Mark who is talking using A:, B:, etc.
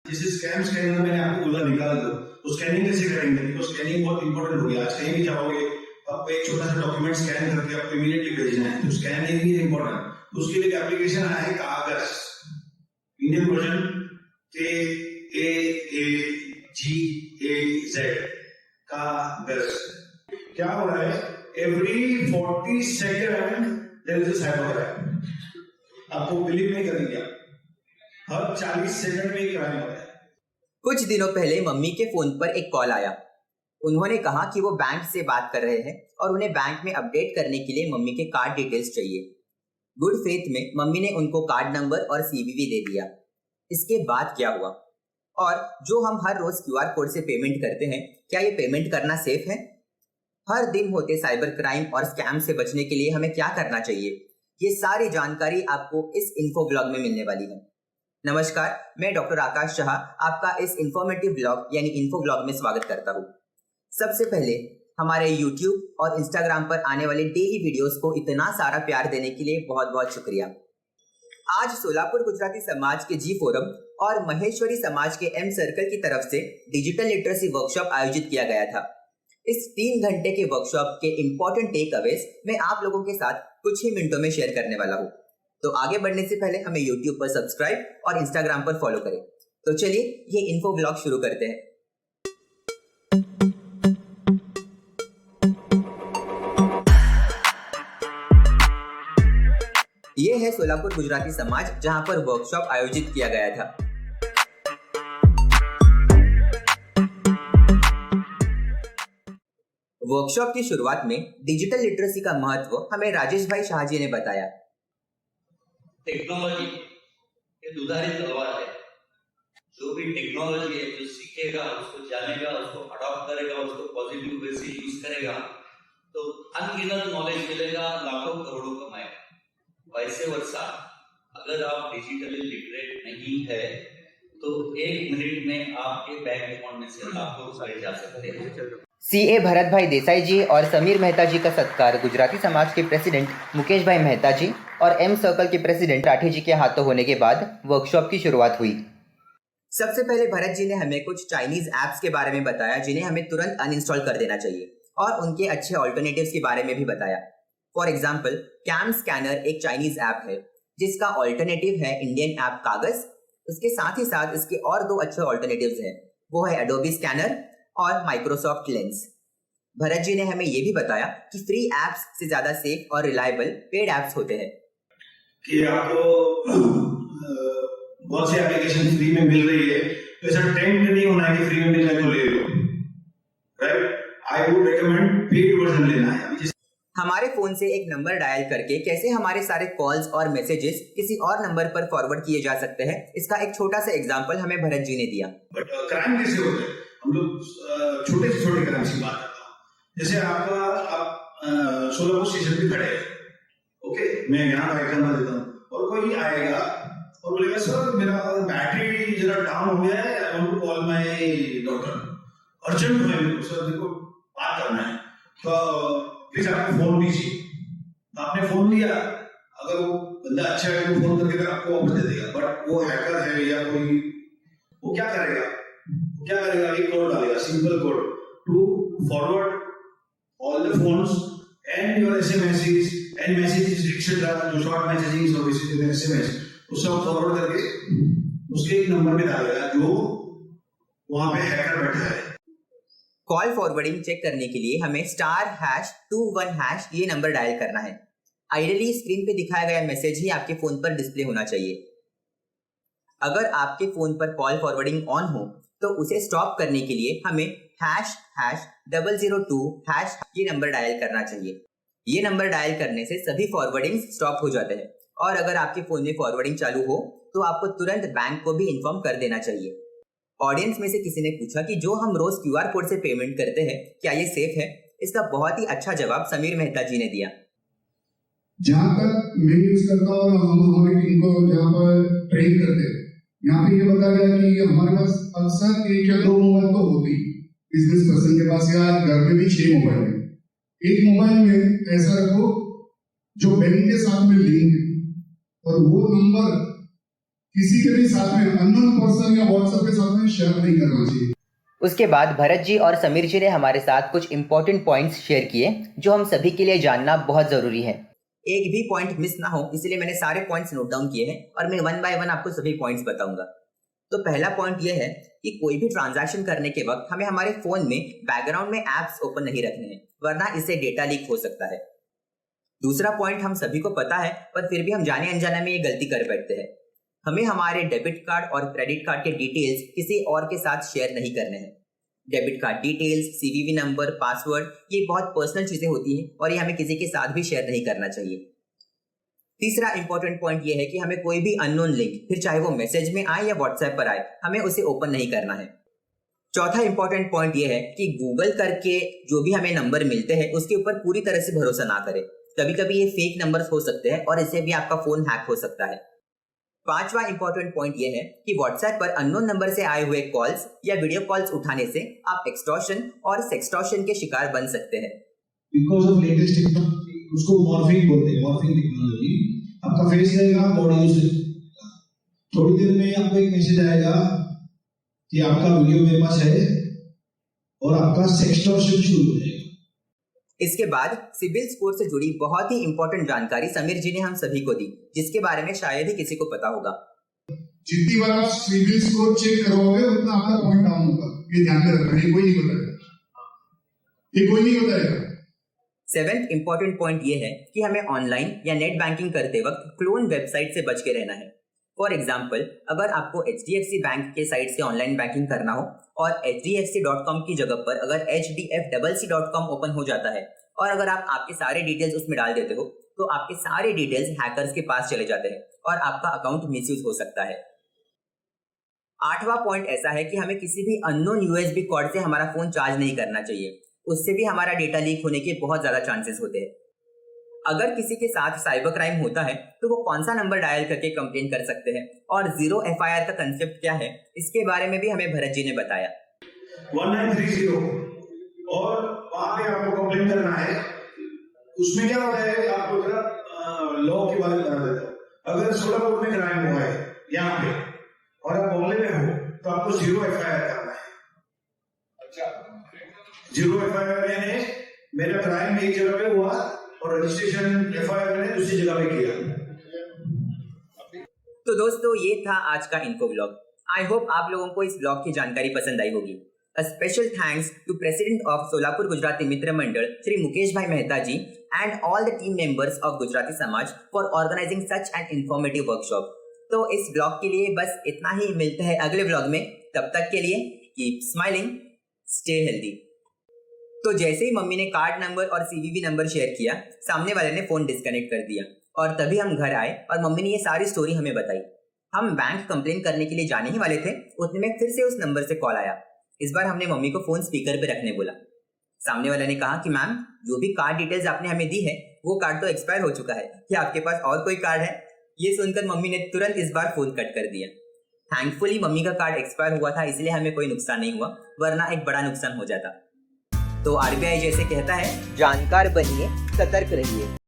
A: जैसे स्कैनिंग मैंने आपको बोला निकाल दो, तो स्कैनिंग कैसे करेंगे? तो स्कैनिंग बहुत इंपॉर्टेंट हो गया। आज कहीं भी जाओगे, आपको एक छोटा सा डॉक्यूमेंट स्कैन करके आपको इमीडिएटली भेजना है, तो स्कैनिंग इज इंपॉर्टेंट। तो उसके लिए एप्लीकेशन आया है कागज, इंडियन वर्जन KAAGAZ, कागज। क्या हो रहा है? Every 40 second there is a cyber crime. आपको बिलीव नहीं करेंगे, हर 40 सेकंड में एक क्राइम होता है।
B: कुछ दिनों पहले मम्मी के फोन पर एक कॉल आया। उन्होंने कहा कि वो बैंक से बात कर रहे हैं और उन्हें बैंक में अपडेट करने के लिए मम्मी के कार्ड डिटेल्स चाहिए। गुड फेथ में मम्मी ने उनको कार्ड नंबर और CVV दे दिया। इसके बाद क्या हुआ? और जो हम हर रोज QR कोड से पेमेंट करते हैं, क्या ये पेमेंट करना सेफ है? हर दिन होते साइबर क्राइम और स्कैम से बचने के लिए हमें क्या करना चाहिए, ये सारी जानकारी आपको इस इन्फो ब्लॉग में मिलने वाली है। नमस्कार, मैं डॉक्टर आकाश शाह आपका इस इंफॉर्मेटिव ब्लॉग यानी इन्फो ब्लॉग में स्वागत करता हूँ। सबसे पहले हमारे YouTube और Instagram पर आने वाले डेली वीडियोस को इतना सारा प्यार देने के लिए बहुत बहुत शुक्रिया। आज सोलापुर गुजराती समाज के जी फोरम और महेश्वरी समाज के M सर्कल की तरफ से डिजिटल लिटरेसी वर्कशॉप आयोजित किया गया था। इस 3 घंटे के वर्कशॉप के इम्पोर्टेंट टेक अवेज मैं आप लोगों के साथ कुछ ही मिनटों में शेयर करने वाला हूँ। तो आगे बढ़ने से पहले हमें YouTube पर सब्सक्राइब और Instagram पर फॉलो करें। तो चलिए ये इन्फो ब्लॉग शुरू करते हैं। ये है सोलापुर गुजराती समाज, जहां पर वर्कशॉप आयोजित किया गया था। वर्कशॉप की शुरुआत में डिजिटल लिटरेसी का महत्व हमें राजेश भाई शाह जी ने बताया।
C: टेक्नोलॉजी ये दुधारी तलवार है। जो भी टेक्नोलॉजी है, जो सीखेगा, उसको जानेगा, उसको अडॉप्ट करेगा, उसको पॉजिटिव वे से यूज करेगा, तो अनगिनत नॉलेज मिलेगा, लाखों करोड़ों कमाएगा। वैसे वर्षा अगर आप डिजिटली लिटरेट नहीं है तो 1 मिनट में आपके बैंक अकाउंट में से लाखों रुपए जा सकते हैं।
B: CA भरत भाई देसाई जी और समीर मेहता जी का सत्कार गुजराती समाज के प्रेसिडेंट मुकेश भाई मेहता जी और M सर्कल के प्रेसिडेंट राठी जी के हाथों होने के बाद वर्कशॉप की शुरुआत हुई। सबसे पहले भरत जी ने हमें कुछ चाइनीज ऐप्स के बारे में बताया जिन्हें हमें तुरंत अनइंस्टॉल कर देना चाहिए, और उनके अच्छे ऑल्टरनेटिव्स के बारे में भी बताया। फॉर एग्जाम्पल, कैम स्कैनर एक चाइनीज ऐप है जिसका ऑल्टरनेटिव है इंडियन ऐप कागज। उसके साथ ही साथ इसके और 2 अच्छे ऑल्टरनेटिव्स हैं, वो है एडोबी स्कैनर और माइक्रोसॉफ्ट लेंस। भरत जी ने हमें ये भी बताया कि फ्री एप्स से ज्यादा सेफ और रिलायबल पेड एप्स होते हैं।
A: कि आपको बहुत सी एप्लीकेशन फ्री में मिल रही है, तो ऐसा टेम्प्ट नहीं होना है कि फ्री में मिल जाए तो ले लो, right? I would recommend paid version लेना है।
B: हमारे फोन से एक नंबर डायल करके कैसे हमारे सारे कॉल्स और मैसेजेस किसी और नंबर पर फॉरवर्ड किए जा सकते हैं, इसका एक छोटा सा एग्जांपल हमें भरत जी ने दिया।
A: बट क्राइम कैसे होता है? हम लोग छोटे से छोटे क्राइम की बात करता हूँ। जैसे आप सोलापुर स्टेशन पे खड़े हैं, ओके, मैं यहाँ का एग्जांपल देता हूँ, और कोई आएगा और बोलेगा सर मेरा बैटरी जरा डाउन हो गया है, I want to call my doctor, urgent है सर, देखो बात करना है, तो प्लीज आपको फोन दीजिए। आपने फोन दिया, अगर वो बंदा अच्छा है तो फोन करके आपको वापस दे देगा। बट वो हैकर है या कोई, वो क्या करेगा? एक कोड डालेगा, simple code, to forward all the phones and your SMS and messages etcetera, जो शॉर्ट मैसेजिंग सर्विसेज है एसएमएस, उसको फॉरवर्ड करके उसके एक नंबर पे डालेगा जो वहां पे हैकर बैठा है।
B: कॉल फॉरवर्डिंग चेक करने के लिए हमें *#21# ये नंबर डायल करना है। आइडियली स्क्रीन पे दिखाया गया मैसेज ही आपके फोन पर डिस्प्ले होना चाहिए। अगर आपके फोन पर कॉल फॉरवर्डिंग ऑन हो तो उसे स्टॉप करने के लिए हमें #002# ये नंबर डायल करना चाहिए। ये नंबर डायल करने से सभी फॉरवर्डिंग स्टॉप हो जाते हैं, और अगर आपके फोन में फॉरवर्डिंग चालू हो तो आपको तुरंत बैंक को भी इन्फॉर्म कर देना चाहिए। ऑडियंस में से किसी ने पूछा कि जो हम रोज QR कोड से पेमेंट करते हैं, क्या ये सेफ है? इसका बहुत ही अच्छा जवाब समीर मेहता जी ने दिया।
D: जहाँ तक मैं यूज करता हूँ, हम हमारी टीम को जहाँ पर ट्रेन करते हैं, यहाँ पे ये बताया गया कि हमारे पास अक्सर 1 या 2 मोबाइल तो होती है बिजनेस पर्सन के पास, या घर में भी 6 मोबाइल है। एक मोबाइल में ऐसा रखो जो बैंक के साथ में लिंक है, और वो नंबर किसी के भी साथ में अननोन पर्सन या व्हाट्सएप के शेयर नहीं करना चाहिए।
B: उसके बाद भरत जी और समीर जी ने हमारे साथ कुछ इंपॉर्टेंट पॉइंट्स शेयर किए जो हम सभी के लिए जानना बहुत जरूरी है। एक भी पॉइंट मिस ना हो इसलिए मैंने सारे पॉइंट्स नोट डाउन किए हैं और मैं 1 बाय 1 आपको सभी पॉइंट्स बताऊंगा। तो पहला पॉइंट यह है कि कोई भी ट्रांजैक्शन करने के वक्त हमें हमारे फोन में बैकग्राउंड में एप्स ओपन नहीं रखने हैं, वरना इससे डेटा लीक हो सकता है। दूसरा पॉइंट हम सभी को पता है पर फिर भी हम जाने अनजाने में ये गलती कर बैठते हैं। हमें हमारे डेबिट कार्ड और क्रेडिट कार्ड के डिटेल्स किसी और के साथ शेयर नहीं करने हैं। Debit card details, CVV number, password, ये बहुत पर्सनल चीजें होती हैं और ये हमें किसी के साथ भी शेयर नहीं करना चाहिए। तीसरा इंपॉर्टेंट पॉइंट ये है कि हमें कोई भी अननोन लिंक, फिर चाहे वो मैसेज में आए या व्हाट्सएप पर आए, हमें उसे ओपन नहीं करना है। चौथा इंपॉर्टेंट पॉइंट ये है कि गूगल करके जो भी हमें नंबर मिलते हैं उसके ऊपर पूरी तरह से भरोसा ना करें। कभी कभी ये फेक नंबर्स हो सकते हैं और इससे भी आपका फोन हैक हो सकता है। पांचवा इंपॉर्टेंट पॉइंट ये है कि व्हाट्सएप पर अननोन नंबर से आए हुए कॉल्स या वीडियो कॉल्स उठाने से आप एक्सटॉर्शन और सेक्सटॉर्शन के शिकार बन सकते हैं।
A: बिकॉज ऑफ लेटेस्ट टेक्नोलॉजी, उसको मॉर्फिंग बोलते हैं, मॉर्फिंग टेक्नोलॉजी। आपका फेस रहेगा, बॉडी यूज, थोड़ी देर में आपको एक मैसेज आएगा कि आपका वीडियो मेरे पास है और आपका सेक्सटॉर्शन शुरू हो जाएगा।
B: इसके बाद सिबिल स्कोर से जुड़ी बहुत ही इंपॉर्टेंट जानकारी समीर जी ने हम सभी को दी, जिसके बारे में शायद ही किसी को पता होगा।
D: जितनी बार आप सिबिल स्कोर चेक करोगे उतना आपका पॉइंट डाउन होगा, ये ध्यान में रखना। ये कोई नहीं बताएगा, ये कोई नहीं बताएगा।
B: 7th इंपॉर्टेंट पॉइंट ये है कि हमें ऑनलाइन या नेट बैंकिंग करते वक्त क्लोन वेबसाइट से बच के रहना है। फॉर एग्जाम्पल, अगर आपको HDFC बैंक के साइट से ऑनलाइन बैंकिंग करना हो और hdfc.com की जगह पर अगर hdfcc.com ओपन हो जाता है और अगर आप आपके सारे डिटेल्स उसमें डाल देते हो तो आपके सारे डिटेल्स हैकर्स के पास चले जाते हैं और आपका अकाउंट मिसयूज हो सकता है। 8वां पॉइंट ऐसा है कि हमें किसी भी अननोन USB कॉर्ड से हमारा फोन चार्ज नहीं करना चाहिए, उससे भी हमारा डेटा लीक होने के बहुत ज्यादा चांसेस होते हैं। अगर किसी के साथ साइबर क्राइम होता है तो वो कौन सा नंबर डायल करके कंप्लेन कर सकते हैं और 0 FIR का कंसेप्ट क्या है, इसके बारे में भी हमें भरत जी ने बताया।
A: 1930 और वहां पे आपको कंप्लेन करना है। उसमें क्या होता है, आपको जरा लॉ के बारे में बता देता हूँ। अगर सोलापुर में क्राइम हुआ है यहाँ पे और आप बॉम्बे में हो तो आपको 0 FIR करना है। अच्छा, 0 FIR मैंने मेरा क्राइम एक जगह पे हुआ और रजिस्ट्रेशन FIR मैंने दूसरी जगह पे किया।
B: तो दोस्तों, ये था आज का इन्फो ब्लॉग। आई होप आप लोगों को इस ब्लॉग की जानकारी पसंद आई होगी। A special thanks to President of Solapur Gujarati Mitra Mandal, Shri Mukesh Bhai Mehta ji, and all the team members of Gujarati Samaj for organizing such an informative workshop. तो इस ब्लॉग के लिए बस इतना ही, मिलते हैं अगले ब्लॉग में। तब तक के लिए कीप स्माइलिंग, स्टे हेल्दी। तो जैसे ही मम्मी ने कार्ड नंबर और CVV नंबर शेयर किया, सामने वाले ने फोन डिस्कनेक्ट कर दिया और तभी हम घर आए और मम्मी ने ये सारी स्टोरी हमें बताई। हम बैंक कंप्लेन करने के लिए जाने ही वाले थे, उतने में फिर से उस नंबर से कॉल आया। इस बार हमने मम्मी को फोन स्पीकर पे रखने बोला। सामने वाले ने कहा कि मैम, जो भी कार्ड डिटेल्स आपने हमें दी है वो कार्ड तो एक्सपायर हो चुका है, क्या आपके पास और कोई कार्ड है? ये सुनकर मम्मी ने तुरंत इस बार फोन कट कर दिया। थैंकफुली मम्मी का कार्ड एक्सपायर हुआ था, इसलिए हमें कोई नुकसान नहीं हुआ, वरना एक बड़ा नुकसान हो जाता। तो RBI जैसे कहता है, जानकार बनिए, सतर्क रहिए।